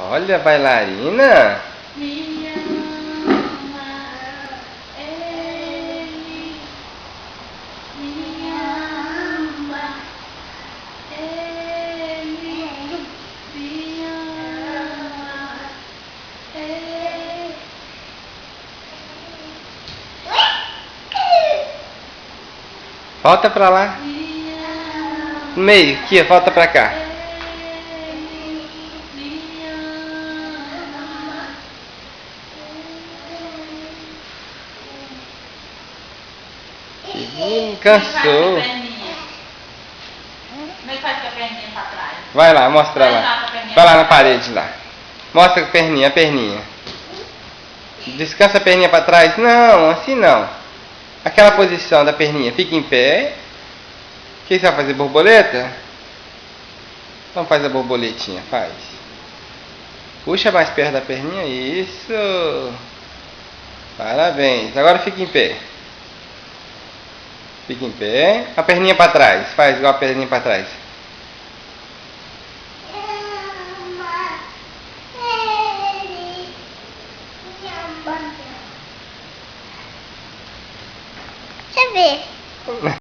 Olha, bailarina. Me ama, ele me ama, ele me ama, ele. Volta pra lá. No meio, aqui, volta pra cá. Cansou. Como é que faz com a perninha pra trás? Vai lá, mostra lá. Vai lá na parede lá. Mostra a perninha. Descansa a perninha pra trás. Não, assim não. Aquela posição da perninha. Fica em pé. O que você vai fazer? Borboleta? Então faz a borboletinha, faz. Puxa mais perto da perninha. Isso. Parabéns. Agora fica em pé. Fica em pé. A perninha pra trás. Faz igual a perninha pra trás. Deixa eu ver.